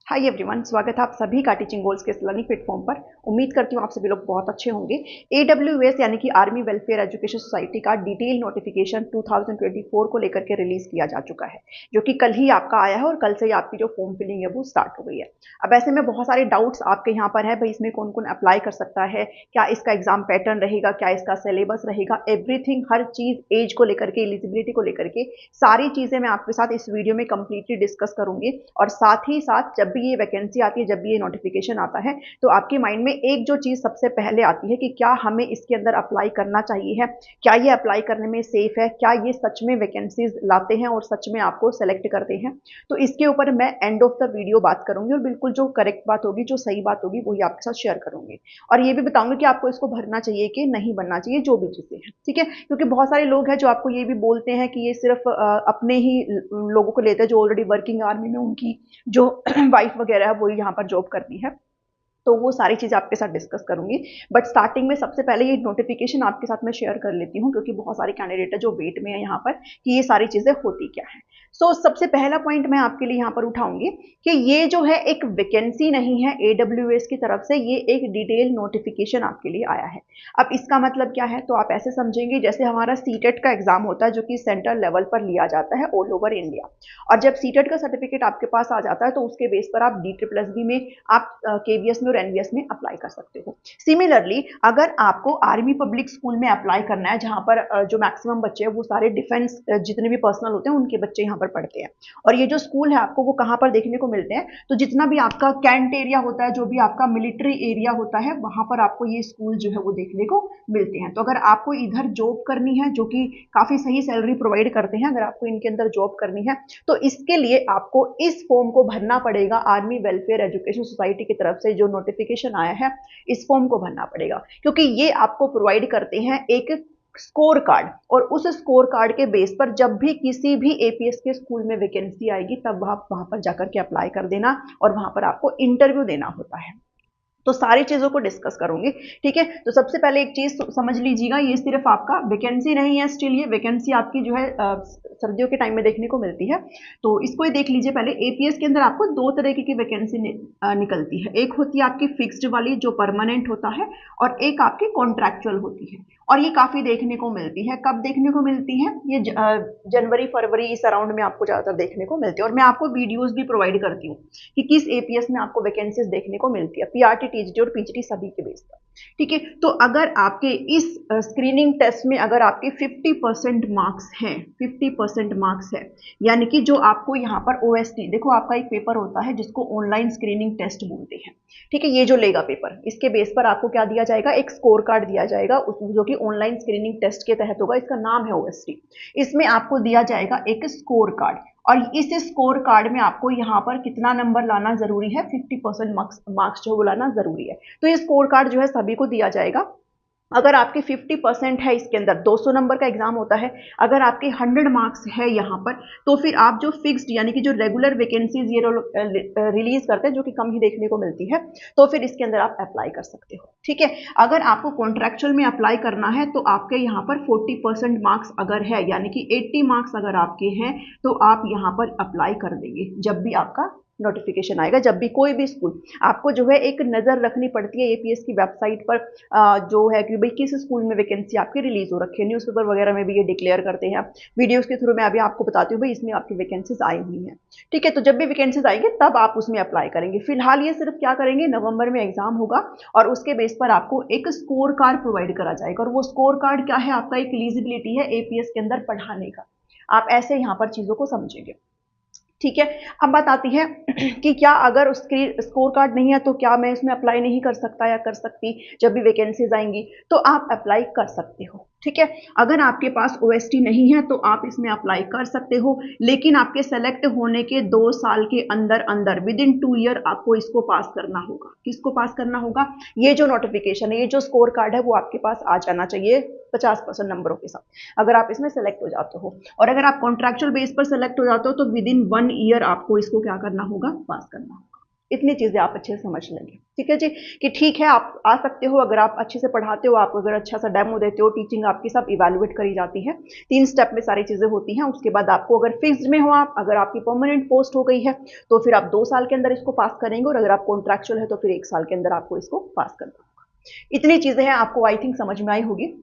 Hi everyone, स्वागत है आप सभी का टीचिंग गोल्स के इस लर्निंग प्लेटफॉर्म पर। उम्मीद करती हूँ आप सभी लोग बहुत अच्छे होंगे। AWS यानी कि आर्मी वेलफेयर एजुकेशन सोसाइटी का डिटेल नोटिफिकेशन 2024 को लेकर के रिलीज किया जा चुका है, जो कि कल ही आपका आया है और कल से ही आपकी जो फॉर्म फिलिंग है वो स्टार्ट हो गई है। अब ऐसे में बहुत सारे डाउट्स आपके यहाँ पर है, भाई इसमें कौन कौन अप्लाई कर सकता है, क्या इसका एग्जाम पैटर्न रहेगा, क्या इसका सिलेबस रहेगा, एवरीथिंग, हर चीज, एज को लेकर के, एलिजिबिलिटी को लेकर के सारी चीजें मैं आपके साथ इस वीडियो में कंप्लीटली डिस्कस करूंगी। और साथ ही साथ जब भी ये वैकेंसी आती है, जब भी ये नोटिफिकेशन आता है, तो आपके माइंड में एक जो चीज सबसे पहले आती है कि क्या हमें इसके अंदर अप्लाई करना चाहिए है, क्या ये अप्लाई करने में सेफ है, क्या ये सच में वैकेंसीज लाते हैं और सच में आपको सेलेक्ट करते हैं। तो इसके ऊपर मैं एंड ऑफ द वीडियो बात करूंगी और बिल्कुल जो करेक्ट बात होगी, जो सही बात होगी, वही आपके साथ शेयर करूंगी। और ये भी बताऊंगी कि आपको इसको भरना चाहिए कि नहीं भरना चाहिए, जो भी चीजें हैं, ठीक है। क्योंकि बहुत सारे लोग हैं जो आपको ये भी बोलते हैं कि ये सिर्फ अपने ही लोगों को लेते हैं जो ऑलरेडी वर्किंग आर्मी में, उनकी जो वाइफ वगैरह है वो यहाँ पर जॉब करती है। तो वो सारी चीज़ आपके साथ डिस्कस करूंगी। बट स्टार्टिंग में सबसे पहले ये नोटिफिकेशन आपके साथ मैं शेयर कर लेती हूँ, क्योंकि बहुत सारे कैंडिडेट है जो वेट में है यहाँ पर कि ये सारी चीज़ें होती क्या है। सबसे पहला पॉइंट मैं आपके लिए यहाँ पर उठाऊंगी कि ये जो है एक वैकेंसी नहीं है AWS की तरफ से, ये एक डिटेल नोटिफिकेशन आपके लिए आया है। अब इसका मतलब क्या है, तो आप ऐसे समझेंगे जैसे हमारा सीटेट का एग्जाम होता है, जो कि सेंट्रल लेवल पर लिया जाता है ऑल ओवर इंडिया। और जब सीटेट का सर्टिफिकेट आपके पास आ जाता है, तो उसके बेस पर आप DSSB में, आप KVS में और NVS में अप्लाई कर सकते हो। सिमिलरली अगर आपको आर्मी पब्लिक स्कूल में अप्लाई करना है, जहां पर जो मैक्सिमम बच्चे हैं वो सारे डिफेंस जितने भी पर्सनल होते हैं उनके बच्चे यहाँ पर पढ़ते हैं। और ये जो स्कूल है आपको वो कहाँ पर देखने को मिलते हैं, तो जितना भी आपका कैंट एरिया होता है, जो भी आपका मिलिट्री एरिया होता है, वहां पर आपको ये स्कूल जो है वो देखने को मिलते हैं। तो अगर आपको इधर जॉब करनी है, जो कि काफी सही सैलरी प्रोवाइड करते हैं, अगर आपको इनके अंदर जॉब करनी है, तो इसके लिए आपको इस फॉर्म को भरना पड़ेगा। आर्मी वेलफेयर एजुकेशन सोसाइटी की तरफ से जो नोटिफिकेशन आया है, इस फॉर्म को भरना पड़ेगा, क्योंकि ये आपको प्रोवाइड करते हैं एक स्कोर कार्ड। और उस स्कोर कार्ड के बेस पर जब भी किसी भी APS के स्कूल में वैकेंसी आएगी, तब आप वहां पर जाकर के अप्लाई कर देना और वहां पर आपको इंटरव्यू देना होता है। तो सारी चीजों को डिस्कस करूंगी, ठीक है। तो सबसे पहले एक चीज समझ लीजिएगा, ये सिर्फ आपका वैकेंसी नहीं है, स्टिल ये वैकेंसी आपकी जो है सर्दियों के टाइम में देखने को मिलती है। तो इसको ही देख लीजिए पहले। APS के अंदर आपको दो तरीके की वैकेंसी निकलती है। एक होती है आपकी फिक्स्ड वाली, जो परमानेंट होता है, और एक आपकी कॉन्ट्रैक्चुअल होती है। और ये काफी देखने को मिलती है। कब देखने को मिलती है? ये जनवरी फरवरी इस अराउंड में आपको ज्यादातर देखने को मिलती है। और मैं आपको वीडियोज भी प्रोवाइड करती हूँ कि किस APS में आपको वैकेंसीज देखने को मिलती है, PRT, TGT और PGT सभी के बेस पर, ठीक है। तो अगर आपके इस स्क्रीनिंग टेस्ट में अगर आपके 50% मार्क्स हैं, 50% मार्क्स है, यानी कि जो आपको यहाँ पर OST, देखो आपका एक पेपर होता है जिसको ऑनलाइन स्क्रीनिंग टेस्ट बोलते हैं, ठीक है। ये जो लेगा पेपर, इसके बेस पर आपको क्या दिया जाएगा, एक स्कोर कार्ड दिया जाएगा, जो कि ऑनलाइन स्क्रीनिंग टेस्ट के तहत होगा। इसका नाम है OST। इसमें आपको दिया जाएगा एक स्कोर कार्ड, और इस स्कोर कार्ड में आपको यहाँ पर कितना नंबर लाना जरूरी है, 50% मार्क्स जो लाना जरूरी है। तो ये स्कोर कार्ड जो है सभी को दिया जाएगा। अगर आपके 50% है, इसके अंदर 200 नंबर का एग्जाम होता है, अगर आपके 100 मार्क्स है यहाँ पर, तो फिर आप जो फिक्स्ड यानी कि जो रेगुलर वैकेंसीज ये रिलीज करते हैं, जो कि कम ही देखने को मिलती है, तो फिर इसके अंदर आप अप्लाई कर सकते हो, ठीक है। अगर आपको कॉन्ट्रेक्चुअल में अप्लाई करना है, तो आपके यहाँ पर 40% मार्क्स अगर है, यानी कि 80 मार्क्स अगर आपके हैं, तो आप यहाँ पर अप्लाई कर देंगे। जब भी आपका नोटिफिकेशन आएगा, जब भी कोई भी स्कूल, आपको जो है एक नज़र रखनी पड़ती है APS की वेबसाइट पर, जो है कि भाई किस स्कूल में वैकेंसी आपकी रिलीज हो रखी है। न्यूज़पेपर वगैरह में भी ये डिक्लेयर करते हैं। वीडियोस के थ्रू मैं अभी आपको बताती हूँ भाई इसमें आपकी वैकेंसीज आई हुई हैं, ठीक है। तो जब भी वैकेंसीज आएंगे तब आप उसमें अप्लाई करेंगे। फिलहाल ये सिर्फ क्या करेंगे, नवंबर में एग्जाम होगा और उसके बेस पर आपको एक स्कोर कार्ड प्रोवाइड करा जाएगा। और वो स्कोर कार्ड क्या है, आपका एक एलिजिबिलिटी है APS के अंदर पढ़ाने का। आप ऐसे यहाँ पर चीजों को समझेंगे, ठीक है। अब बात आती है कि क्या अगर उसकी स्कोर कार्ड नहीं है, तो क्या मैं इसमें अप्लाई नहीं कर सकता या कर सकती। जब भी वैकेंसीज आएंगी तो आप अप्लाई कर सकते हो, ठीक है। अगर आपके पास OST नहीं है, तो आप इसमें अप्लाई कर सकते हो, लेकिन आपके सेलेक्ट होने के 2 साल के अंदर अंदर, विद इन 2 ईयर, आपको इसको पास करना होगा। किसको पास करना होगा? ये जो नोटिफिकेशन है, ये जो स्कोर कार्ड है, वो आपके पास आ जाना चाहिए 50% नंबरों के साथ, अगर आप इसमें सेलेक्ट हो जाते हो। और अगर आप कॉन्ट्रैक्चुअल बेस पर सेलेक्ट हो जाते हो, तो विद इन 1 ईयर आपको इसको क्या करना होगा, पास करना होगा, इतनी चीज़ें आप अच्छे से समझ लेंगे, ठीक है जी, कि ठीक है आप आ सकते हो अगर आप अच्छे से पढ़ाते हो, आप अगर अच्छा सा डेमो देते हो, टीचिंग आपकी सब इवैल्यूएट करी जाती है, 3 स्टेप में सारी चीज़ें होती हैं। उसके बाद आपको अगर फिक्स्ड में हो आप, अगर आपकी परमानेंट पोस्ट हो गई है तो फिर आप 2 साल के अंदर इसको पास करेंगे, और अगर आप कॉन्ट्रैक्चुअल है तो फिर 1 साल के अंदर आपको इसको पास करना होगा। इतनी चीज़ें हैं, आपको आई थिंक समझ में आई होगी।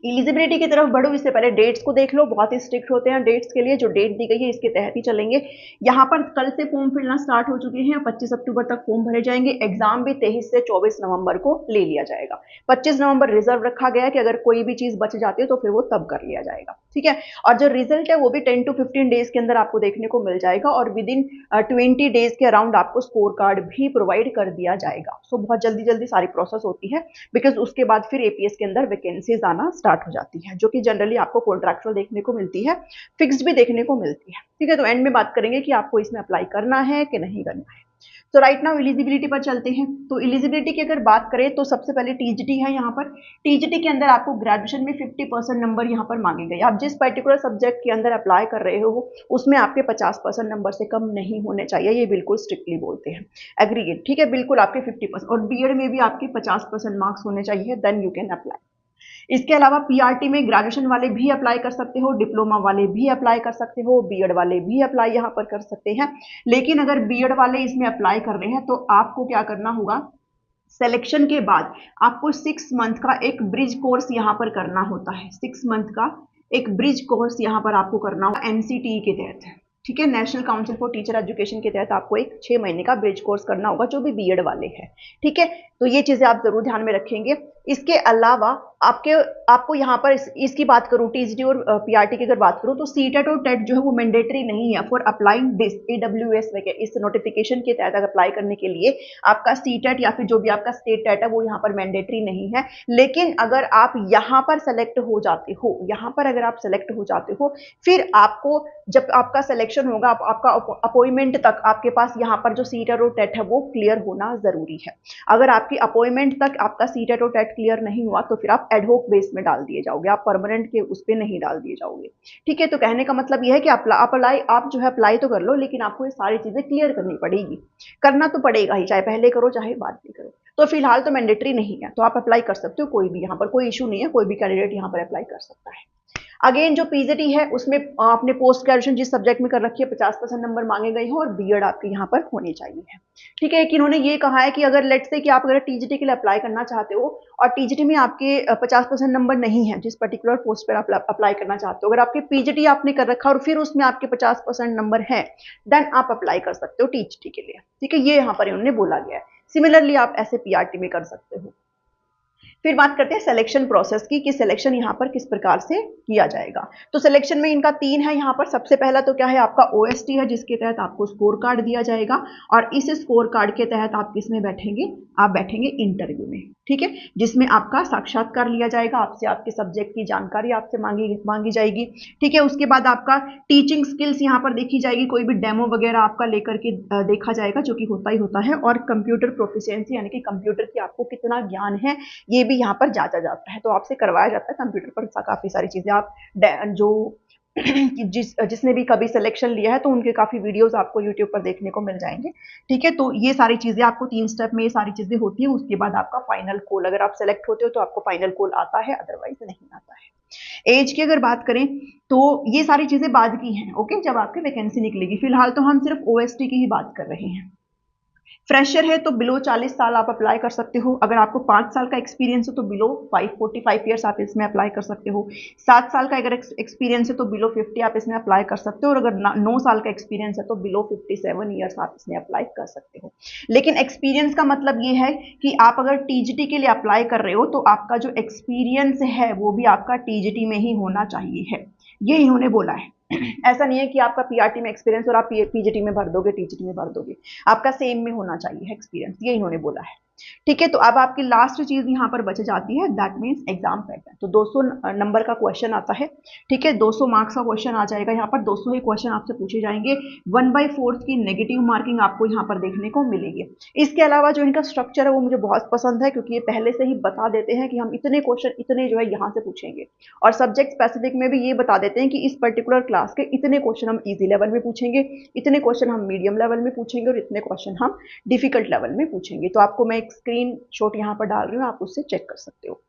एलिजिबिलिटी की तरफ बढ़ो, इससे पहले डेट्स को देख लो, बहुत ही स्ट्रिक्ट होते हैं डेट्स के लिए, जो डेट दी गई है इसके तहत ही चलेंगे। यहाँ पर कल से फॉर्म फिलना स्टार्ट हो चुके हैं, 25 अक्टूबर तक फॉर्म भरे जाएंगे। एग्जाम भी 23 से 24 नवंबर को ले लिया जाएगा। 25 नवंबर रिजर्व रखा गया है कि अगर कोई भी चीज बच जाती है तो फिर वो तब कर लिया जाएगा, ठीक है। और जो रिजल्ट है वो भी 10 to 15 डेज के अंदर आपको देखने को मिल जाएगा, और विद इन 20 डेज के अराउंड आपको स्कोर कार्ड भी प्रोवाइड कर दिया जाएगा। सो बहुत जल्दी जल्दी सारी प्रोसेस होती है, बिकॉज उसके बाद फिर एपीएस के अंदर वैकेंसीज आना स्टार्ट हो जाती है, जो कि जनरली आपको कॉन्ट्रैक्चुअल देखने को मिलती है, फिक्स्ड भी देखने को मिलती है, ठीक है। तो एंड में बात करेंगे कि आपको इसमें अप्लाई करना है कि नहीं करना है। तो राइट नाउ एलिजिबिलिटी पर चलते हैं। तो एलिजिबिलिटी की अगर बात करें तो सबसे पहले टीजीटी है। यहाँ पर टीजीटी के अंदर आपको ग्रेजुएशन में 50% नंबर यहाँ पर मांगे गए। आप जिस पर्टिकुलर सब्जेक्ट के अंदर अप्लाई कर रहे हो उसमें आपके 50% नंबर से कम नहीं होने चाहिए, ये बिल्कुल स्ट्रिक्टली बोलते हैं। एग्रीगेट, ठीक है, बिल्कुल आपके 50%, और बीएड में भी आपके 50% मार्क्स होने चाहिए, देन यू कैन अप्लाई। इसके अलावा पीआरटी में ग्रेजुएशन वाले भी अप्लाई कर सकते हो, डिप्लोमा वाले भी अप्लाई कर सकते हो, बीएड वाले भी अप्लाई यहाँ पर कर सकते हैं। लेकिन अगर बीएड वाले इसमें अप्लाई कर रहे हैं तो आपको क्या करना होगा, सिलेक्शन के बाद आपको 6 मंथ का एक ब्रिज कोर्स यहाँ पर करना होता है। 6 मंथ का एक ब्रिज कोर्स यहाँ पर आपको करना होगा एनसीटी के तहत, ठीक है, national council for teacher education के तहत आपको एक 6 महीने का ब्रिज कोर्स करना होगा, जो भी बीएड वाले हैं, ठीक है। तो ये चीजें आप जरूर ध्यान में रखेंगे। इसके अलावा आपको यहाँ पर इसकी बात करूं, टीजीटी और पीआरटी की अगर बात करूं तो सीटेट और टेट जो है वो मैंडेटरी नहीं है फॉर अप्लाइंग दिस एडब्ल्यूएस इस नोटिफिकेशन के तहत अप्लाई करने के लिए। आपका सीटेट या फिर जो भी आपका स्टेट टेट है वो यहाँ पर मैंडेटरी नहीं है। लेकिन अगर आप यहाँ पर सेलेक्ट हो जाते हो, यहाँ पर अगर आप सेलेक्ट हो जाते हो, फिर आपको जब आपका सिलेक्शन होगा, आपका अपॉइंटमेंट तक आपके पास यहाँ पर जो सीटेट और टेट है वो क्लियर होना जरूरी है। अगर आपकी अपॉइंटमेंट तक आपका सीटेट और टेट क्लियर नहीं हुआ तो फिर आप एडहोक बेस में डाल दिए जाओगे, आप परमानेंट के उस पर नहीं डाल दिए जाओगे, ठीक है। तो कहने का मतलब यह है कि आप जो है अप्लाई तो कर लो, लेकिन आपको ये सारी चीजें क्लियर करनी पड़ेगी। करना तो पड़ेगा ही, चाहे पहले करो चाहे बाद में करो। तो फिलहाल तो मैंडेटरी नहीं है, तो आप अप्लाई कर सकते हो, कोई भी यहाँ पर कोई इशू नहीं है, कोई भी कैंडिडेट यहाँ पर अप्लाई कर सकता है। अगेन जो पीजीटी है उसमें आपने पोस्ट ग्रेजुएशन जिस सब्जेक्ट में कर रखी है 50% नंबर मांगे गए हैं, और बीएड आपके यहाँ पर होनी चाहिए है, ठीक है। कि इन्होंने ये कहा है कि अगर लेट्स से कि आप अगर टीजीटी के लिए अप्लाई करना चाहते हो और टीजीटी में आपके 50% नंबर नहीं है जिस पर्टिकुलर पोस्ट पर आप अप्लाई करना चाहते हो, अगर आपके पीजीटी आपने कर रखा और फिर उसमें आपके 50% नंबर है, देन आप अप्लाई कर सकते हो टीजीटी के लिए, ठीक है। ये यहाँ पर इन्होंने बोला गया है। सिमिलरली आप ऐसे पीआरटी में कर सकते हो। फिर बात करते हैं सिलेक्शन प्रोसेस की, कि सिलेक्शन यहाँ पर किस प्रकार से किया जाएगा। तो सिलेक्शन में इनका 3 है यहाँ पर। सबसे पहला तो क्या है, आपका ओएसटी है, जिसके तहत आपको स्कोर कार्ड दिया जाएगा, और इस स्कोर कार्ड के तहत आप किस में बैठेंगे, आप बैठेंगे इंटरव्यू में, ठीक है, जिसमें आपका साक्षात्कार लिया जाएगा, आपसे आपके सब्जेक्ट की जानकारी आपसे मांगी जाएगी, ठीक है। उसके बाद आपका टीचिंग स्किल्स यहाँ पर देखी जाएगी, कोई भी डेमो वगैरह आपका लेकर के देखा जाएगा, जो कि होता ही होता है। और कंप्यूटर प्रोफिशिएंसी यानी कि कंप्यूटर की आपको कितना ज्ञान है ये भी यहाँ पर जांचा जाता है। तो आपसे करवाया जाता है कंप्यूटर पर काफी सारी चीजें। आप जो जिसने भी कभी सिलेक्शन लिया है तो उनके काफी वीडियोस आपको यूट्यूब पर देखने को मिल जाएंगे, ठीक है। तो ये सारी चीजें आपको 3 स्टेप में ये सारी चीजें होती है। उसके बाद आपका फाइनल कॉल, अगर आप सेलेक्ट होते हो तो आपको फाइनल कॉल आता है, अदरवाइज नहीं आता है। एज की अगर बात करें तो ये सारी चीजें बाद की हैं, ओके, जब आपकी वैकेंसी निकलेगी। फिलहाल तो हम सिर्फ ओएसटी की ही बात कर रहे हैं। फ्रेशर है तो बिलो 40 साल आप अप्लाई कर सकते हो। अगर आपको 5 साल का एक्सपीरियंस है तो बिलो 45 ईयर्स आप इसमें अप्लाई कर सकते हो। 7 साल का अगर एक्सपीरियंस है तो बिलो 50 आप इसमें अप्लाई कर सकते हो। और अगर 9 साल का एक्सपीरियंस है तो बिलो 57 ईयर्स आप इसमें अप्लाई कर सकते हो। लेकिन एक्सपीरियंस का मतलब ये है कि आप अगर टीजीटी के लिए अप्लाई कर रहे हो तो आपका जो एक्सपीरियंस है वो भी आपका टीजीटी में ही होना चाहिए है, ये इन्होंने बोला है। ऐसा नहीं है कि आपका पीआरटी में एक्सपीरियंस और आप पीजीटी में भर दोगे, टीजीटी में भर दोगे, आपका सेम में होना चाहिए एक्सपीरियंस, ये इन्होंने बोला है। ठीक है, तो अब आपकी लास्ट चीज यहाँ पर बच जाती है, दैट मीन्स एग्जाम पैटर्न। तो 200 नंबर का क्वेश्चन आता है, ठीक है, 200 मार्क्स का क्वेश्चन आ जाएगा। यहाँ पर 200 ही क्वेश्चन आपसे पूछे जाएंगे। 1/4 की नेगेटिव मार्किंग आपको यहाँ पर देखने को मिलेगी। इसके अलावा जो इनका स्ट्रक्चर है वो मुझे बहुत पसंद है, क्योंकि ये पहले से ही बता देते हैं कि हम इतने क्वेश्चन इतने जो है यहाँ से पूछेंगे, और सब्जेक्ट स्पेसिफिक में भी ये बता देते हैं कि इस पर्टिकुलर क्लास के इतने क्वेश्चन हम इजी लेवल में पूछेंगे, इतने क्वेश्चन हम मीडियम लेवल में पूछेंगे, और इतने क्वेश्चन हम डिफिकल्ट लेवल में पूछेंगे। तो आपको मैं एक स्क्रीन शॉट यहाँ पर डाल रही हूँ, आप उससे चेक कर सकते हो।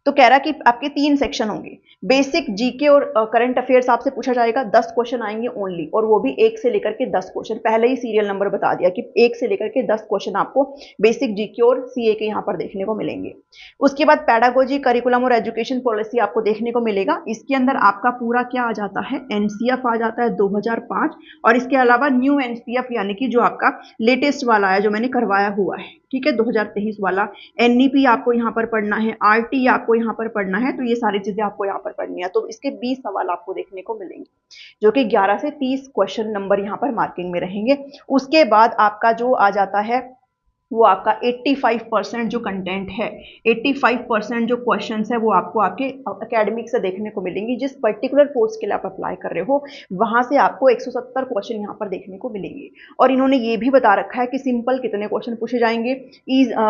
तो कह रहा कि आपके 3 सेक्शन होंगे। बेसिक जीके और करंट अफेयर्स आपसे पूछा जाएगा, 10 क्वेश्चन आएंगे ओनली, और वो भी 1 से लेकर के 10 क्वेश्चन। पहले ही सीरियल नंबर बता दिया कि 1 से लेकर के 10 क्वेश्चन आपको बेसिक जीके और सीए के यहाँ पर देखने को मिलेंगे। उसके बाद पैडागोजी, करिकुलम और एजुकेशन पॉलिसी आपको देखने को मिलेगा। इसके अंदर आपका पूरा क्या आ जाता है, एनसीएफ आ जाता है 2005, और इसके अलावा न्यू एनसीएफ यानी कि जो आपका लेटेस्ट वाला है, जो मैंने करवाया हुआ है, ठीक है, 2023 वाला। एनईपी आपको यहाँ पर पढ़ना है, आरटी आपको यहाँ पर पढ़ना है। तो ये सारी चीजें आपको यहाँ पर पढ़नी है। तो इसके 20 सवाल आपको देखने को मिलेंगे, जो कि 11 से 30 क्वेश्चन नंबर यहाँ पर मार्किंग में रहेंगे। उसके बाद आपका जो आ जाता है वो आपका 85% जो कंटेंट है, 85% जो क्वेश्चंस है वो आपको आपके एकेडमिक से देखने को मिलेंगी। जिस पर्टिकुलर पोस्ट के लिए आप अप्लाई कर रहे हो वहां से आपको 170 क्वेश्चन यहाँ पर देखने को मिलेंगे। और इन्होंने ये भी बता रखा है कि सिंपल कितने क्वेश्चन पूछे जाएंगे,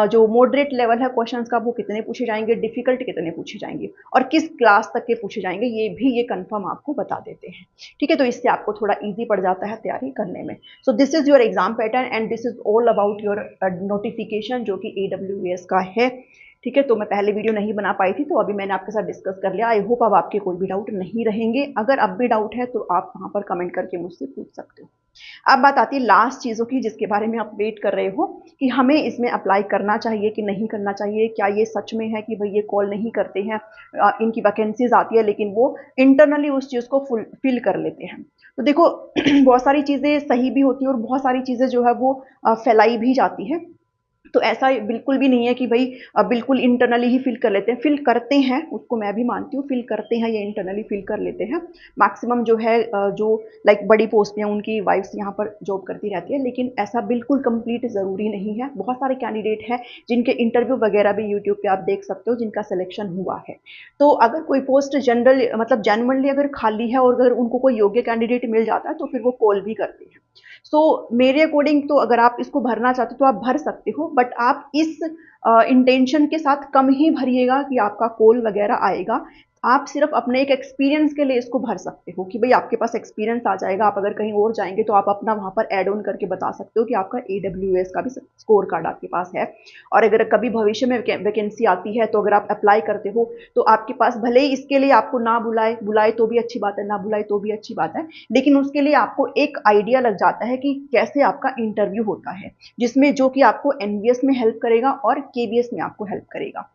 जो मॉडरेट लेवल है क्वेश्चन का वो कितने पूछे जाएंगे, डिफिकल्ट कितने पूछे जाएंगे, और किस क्लास तक के पूछे जाएंगे, ये भी ये कंफर्म आपको बता देते हैं। ठीक है, तो इससे आपको थोड़ा ईजी पड़ जाता है तैयारी करने में। So this is your exam pattern and this is all about your notification जो कि AWS का है। ठीक है, तो मैं पहले वीडियो नहीं बना पाई थी, तो अभी मैंने आपके साथ डिस्कस कर लिया। आई होप अब आपके कोई भी डाउट नहीं रहेंगे। अगर अब भी डाउट है तो आप वहां पर कमेंट करके मुझसे पूछ सकते हो। अब बात आती है लास्ट चीज़ों की, जिसके बारे में आप वेट कर रहे हो कि हमें इसमें अप्लाई करना चाहिए कि नहीं करना चाहिए। क्या ये सच में है कि भाई ये कॉल नहीं करते हैं, इनकी वैकेंसीज आती है लेकिन वो इंटरनली उस चीज़ को फिल कर लेते हैं। तो देखो बहुत सारी चीज़ें सही भी होती हैं और बहुत सारी चीज़ें जो है वो फैलाई भी जाती है। तो ऐसा बिल्कुल भी नहीं है कि भाई बिल्कुल इंटरनली ही फिल कर लेते हैं। फिल करते हैं, उसको मैं भी मानती हूँ, फिल करते हैं, ये इंटरनली फिल कर लेते हैं। मैक्सिमम जो है जो लाइक बड़ी पोस्ट पे उनकी वाइफ्स यहाँ पर जॉब करती रहती है, लेकिन ऐसा बिल्कुल कंप्लीट ज़रूरी नहीं है। बहुत सारे कैंडिडेट हैं जिनके इंटरव्यू वगैरह भी यूट्यूब पे आप देख सकते हो, जिनका सिलेक्शन हुआ है। तो अगर कोई पोस्ट जनरल मतलब जेन्युइनली अगर खाली है और अगर उनको कोई योग्य कैंडिडेट मिल जाता है तो फिर वो कॉल भी करते हैं। सो मेरे अकॉर्डिंग तो अगर आप इसको भरना चाहते हो तो आप भर सकते हो, बट आप इस इंटेंशन के साथ कम ही भरिएगा कि आपका कॉल वगैरह आएगा। आप सिर्फ अपने एक एक्सपीरियंस के लिए इसको भर सकते हो कि भाई आपके पास एक्सपीरियंस आ जाएगा। आप अगर कहीं और जाएंगे तो आप अपना वहां पर ऐड ऑन करके बता सकते हो कि आपका AWS का भी स्कोर कार्ड आपके पास है। और अगर कभी भविष्य में वैकेंसी आती है तो अगर आप अप्लाई करते हो तो आपके पास भले ही इसके लिए आपको ना बुलाए तो भी अच्छी बात है, ना बुलाए तो भी अच्छी बात है, लेकिन उसके लिए आपको एक आइडिया लग जाता है कि कैसे आपका इंटरव्यू होता है, जिसमें जो कि आपको NVS में हेल्प करेगा और KVS में आपको हेल्प करेगा।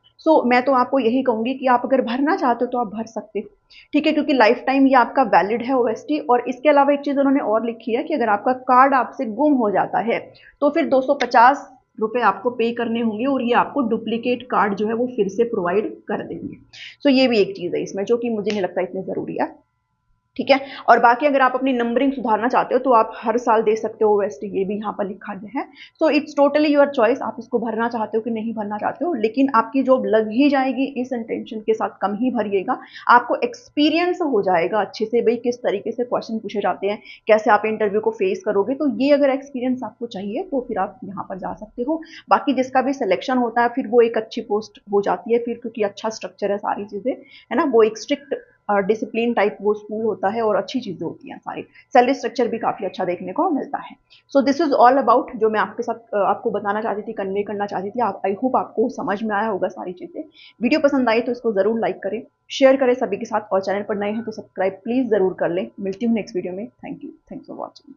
मैं तो आपको यही कहूंगी कि आप अगर भरना चाहते हो तो आप भर सकते हो। ठीक है, क्योंकि लाइफ टाइम ये आपका वैलिड है OST। और इसके अलावा एक चीज उन्होंने और लिखी है कि अगर आपका कार्ड आपसे गुम हो जाता है तो फिर 250 रुपए आपको पे करने होंगे, और ये आपको डुप्लीकेट कार्ड जो है वो फिर से प्रोवाइड कर देंगे। ये भी एक चीज है इसमें जो कि मुझे नहीं लगता इतनी जरूरी है। ठीक है, और बाकी अगर आप अपनी नंबरिंग सुधारना चाहते हो तो आप हर साल दे सकते हो OST, ये भी यहाँ पर लिखा गया है। इट्स टोटली योर चॉइस, आप इसको भरना चाहते हो कि नहीं भरना चाहते हो, लेकिन आपकी जॉब लग ही जाएगी। इस इंटेंशन के साथ कम ही भरिएगा, आपको एक्सपीरियंस हो जाएगा अच्छे से भाई किस तरीके से क्वेश्चन पूछे जाते हैं, कैसे आप इंटरव्यू को फेस करोगे। तो ये अगर एक्सपीरियंस आपको चाहिए तो फिर आप यहाँ पर जा सकते हो। बाकी जिसका भी सिलेक्शन होता है फिर वो एक अच्छी पोस्ट हो जाती है फिर, क्योंकि अच्छा स्ट्रक्चर है, सारी चीजें है ना, वो एक स्ट्रिक्ट डिसिप्लिन टाइप वो स्कूल होता है और अच्छी चीजें होती हैं सारी। सैलरी स्ट्रक्चर भी काफी अच्छा देखने को मिलता है। दिस इज ऑल अबाउट जो मैं आपके साथ आपको बताना चाहती थी, कन्वे करना चाहती थी। आई होप आपको समझ में आया होगा सारी चीजें। वीडियो पसंद आई तो इसको जरूर लाइक करें, शेयर करें सभी के साथ, और चैनल पर नए हैं तो सब्सक्राइब प्लीज जरूर कर लें। मिलती हूँ नेक्स्ट वीडियो में। Thank you, thanks for watching.